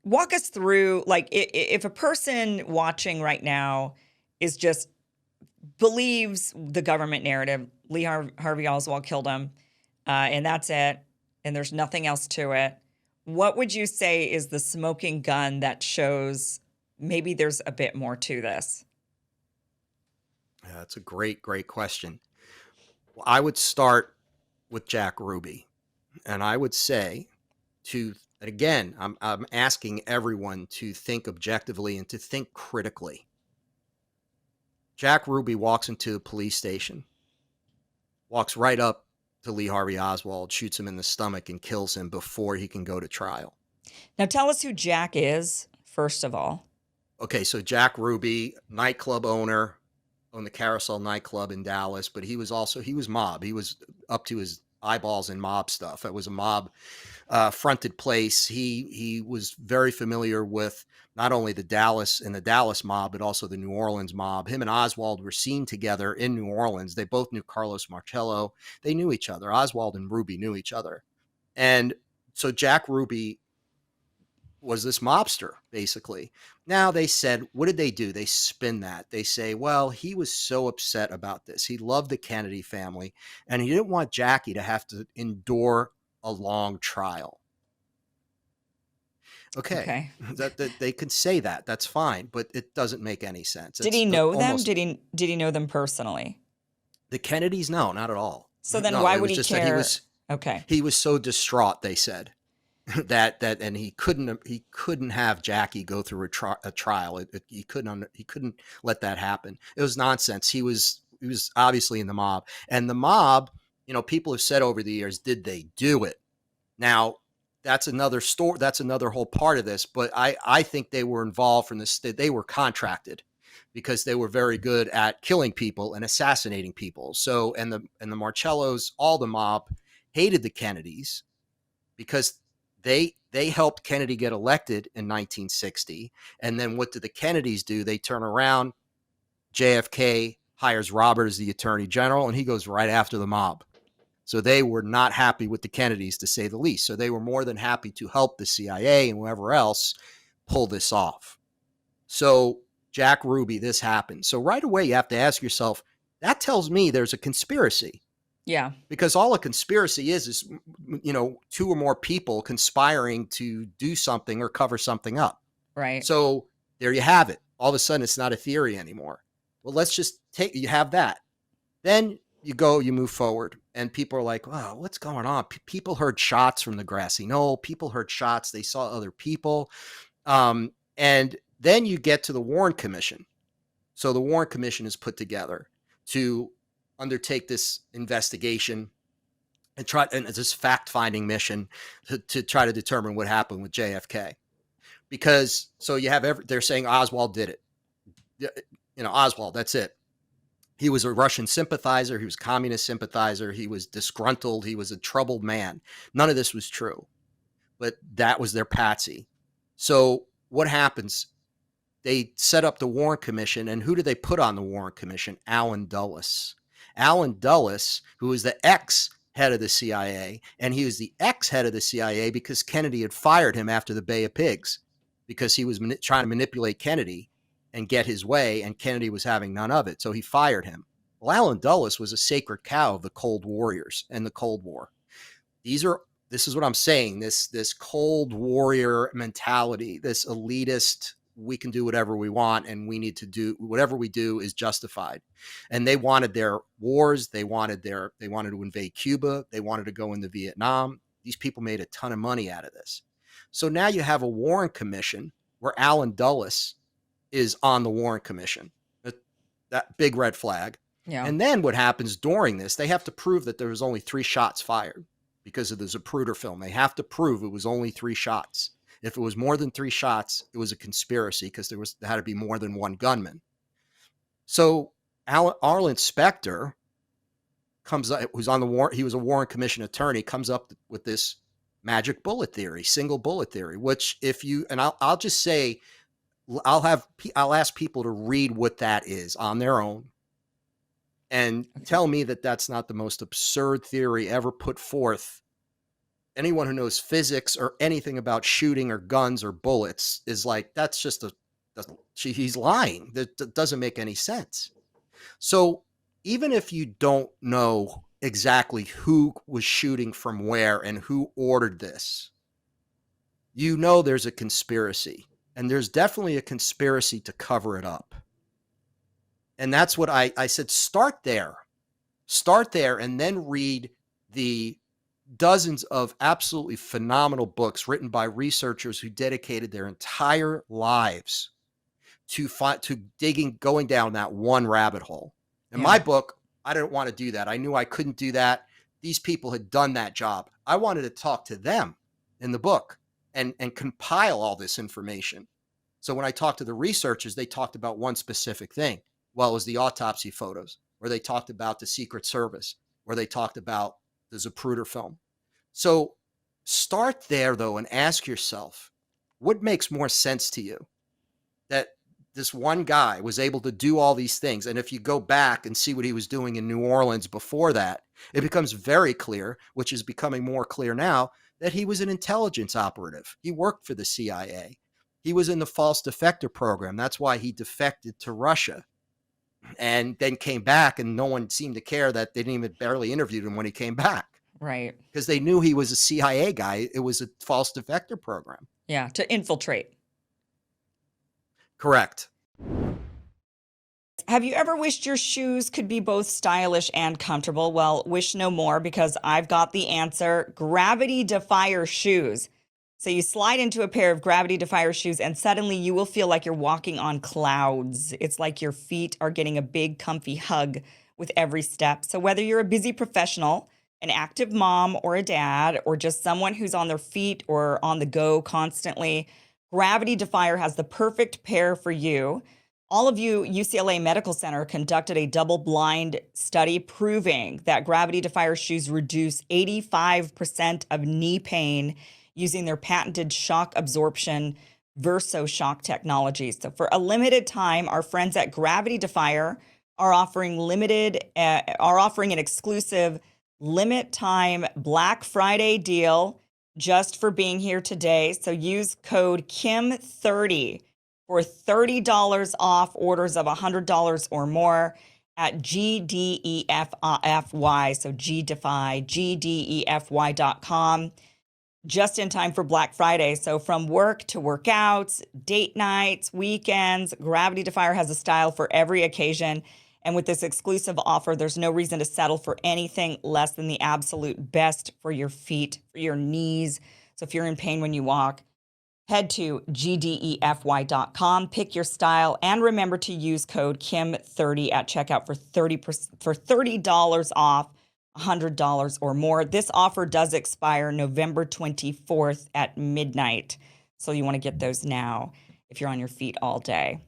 walk us through, like, if a person watching right now is just believes the government narrative, Lee Harvey Oswald killed him, and that's it, and there's nothing else to it. What would you say is the smoking gun that shows maybe there's a bit more to this? Yeah, that's a great, great question. Well, I would start with Jack Ruby, and I would say to, and again, I'm asking everyone to think objectively and to think critically. Jack Ruby walks into a police station, walks right up to Lee Harvey Oswald, shoots him in the stomach, and kills him before he can go to trial. Now tell us who Jack is, first of all. Okay, so Jack Ruby, nightclub owner, owned the Carousel nightclub in Dallas, but he was mob. He was up to his eyeballs in mob stuff. It was a mob fronted place. He was very familiar with not only the Dallas mob, but also the New Orleans mob. Him and Oswald were seen together in New Orleans. They both knew Carlos Marcello. They knew each other. Oswald and Ruby knew each other. And so Jack Ruby was this mobster, basically. Now they said, what did they do? They spin that. They say, well, he was so upset about this. He loved the Kennedy family, and he didn't want Jackie to have to endure a long trial. Okay, Okay. that they could say that. That's fine, but it doesn't make any sense. Did It's he know them? almost Did he know them personally? the Kennedys. No, not at all. So then No, why it would was he just that he care? was Okay. he was so distraught. They said and he couldn't have Jackie go through a trial. He couldn't let that happen. It was nonsense. He was obviously in the mob, and the mob. People have said over the years, did they do it? Now, that's another story. That's another whole part of this. But I think they were involved from this. They were contracted because they were very good at killing people and assassinating people. So, and the Marcellos, all the mob hated the Kennedys because they helped Kennedy get elected in 1960. And then what did the Kennedys do? They turn around. JFK hires Robert as the attorney general, and he goes right after the mob. So they were not happy with the Kennedys, to say the least. So they were more than happy to help the CIA and whoever else pull this off. So Jack Ruby, this happened. So right away, you have to ask yourself, that tells me there's a conspiracy. Yeah. Because all a conspiracy is, two or more people conspiring to do something or cover something up. Right. So there you have it. All of a sudden, it's not a theory anymore. Well, let's just you have that. Then you move forward, and people are like, wow, what's going on? People heard shots from the grassy knoll. People heard shots. They saw other people. And then you get to the Warren Commission. So the Warren Commission is put together to undertake this investigation and this fact-finding mission to try to determine what happened with JFK. Because so you have they're saying Oswald did it. Oswald, that's it. He was a Russian sympathizer. He was a communist sympathizer. He was disgruntled. He was a troubled man. None of this was true, but that was their patsy. So what happens? They set up the Warren Commission, and who did they put on the Warren Commission? Allen Dulles. Allen Dulles, who was the ex-head of the CIA, and he was the ex-head of the CIA because Kennedy had fired him after the Bay of Pigs because he was trying to manipulate Kennedy and get his way, and Kennedy was having none of it, so he fired him. Well, Allen Dulles was a sacred cow of the Cold Warriors and the Cold War. This is what I'm saying, this Cold Warrior mentality, this elitist, we can do whatever we want, and we need to do whatever we do is justified. And they wanted their wars. They wanted to invade Cuba. They wanted to go into Vietnam. These people made a ton of money out of this. So now you have a Warren Commission where Allen Dulles is on the Warren Commission. That big red flag. Yeah. And then what happens during this, they have to prove that there was only 3 shots fired because of the Zapruder film. They have to prove it was only 3 shots. If it was more than 3 shots, it was a conspiracy because there had to be more than one gunman. So Arlen Specter comes up, who's on the Warren, he was a Warren Commission attorney, comes up with this magic bullet theory, single bullet theory, which I'll just say, I'll ask people to read what that is on their own and tell me that that's not the most absurd theory ever put forth anyone who knows physics or anything about shooting or guns or bullets is like, that's just he's lying. That doesn't make any sense. So even if you don't know exactly who was shooting from where and who ordered this, you know there's a conspiracy, and there's definitely a conspiracy to cover it up. And that's what I said, start there, and then read the dozens of absolutely phenomenal books written by researchers who dedicated their entire lives to going down that one rabbit hole. In my book, I didn't want to do that. I knew I couldn't do that. These people had done that job. I wanted to talk to them in the book and compile all this information. So when I talked to the researchers, they talked about one specific thing. Well, it was the autopsy photos, or they talked about the Secret Service, or they talked about the Zapruder film. So start there, though, and ask yourself, what makes more sense to you? That this one guy was able to do all these things. And if you go back and see what he was doing in New Orleans before that, it becomes very clear, which is becoming more clear now, that he was an intelligence operative. He worked for the CIA. He was in the false defector program. That's why he defected to Russia and then came back, and no one seemed to care that they didn't even barely interviewed him when he came back. Right. Because they knew he was a CIA guy. It was a false defector program. Yeah, to infiltrate. Correct. Have you ever wished your shoes could be both stylish and comfortable? Well, wish no more, because I've got the answer. Gravity Defier shoes. So you slide into a pair of Gravity Defier shoes and suddenly you will feel like you're walking on clouds. It's like your feet are getting a big comfy hug with every step. So whether you're a busy professional, an active mom or a dad, or just someone who's on their feet or on the go constantly, Gravity Defier has the perfect pair for you. All of you, UCLA Medical Center conducted a double-blind study proving that Gravity Defier shoes reduce 85% of knee pain using their patented shock absorption VersoShock technology. So for a limited time, our friends at Gravity Defier are offering an exclusive limit time Black Friday deal just for being here today. So use code KIM30 for $30 off orders of $100 or more at GDEFY, so GDefy, GDEFY.com, just in time for Black Friday. So from work to workouts, date nights, weekends, Gravity Defier has a style for every occasion. And with this exclusive offer, there's no reason to settle for anything less than the absolute best for your feet, for your knees. So if you're in pain when you walk, head to GDEFY.com, pick your style, and remember to use code KIM30 at checkout for $30 off, $100 or more. This offer does expire November 24th at midnight. So you want to get those now if you're on your feet all day.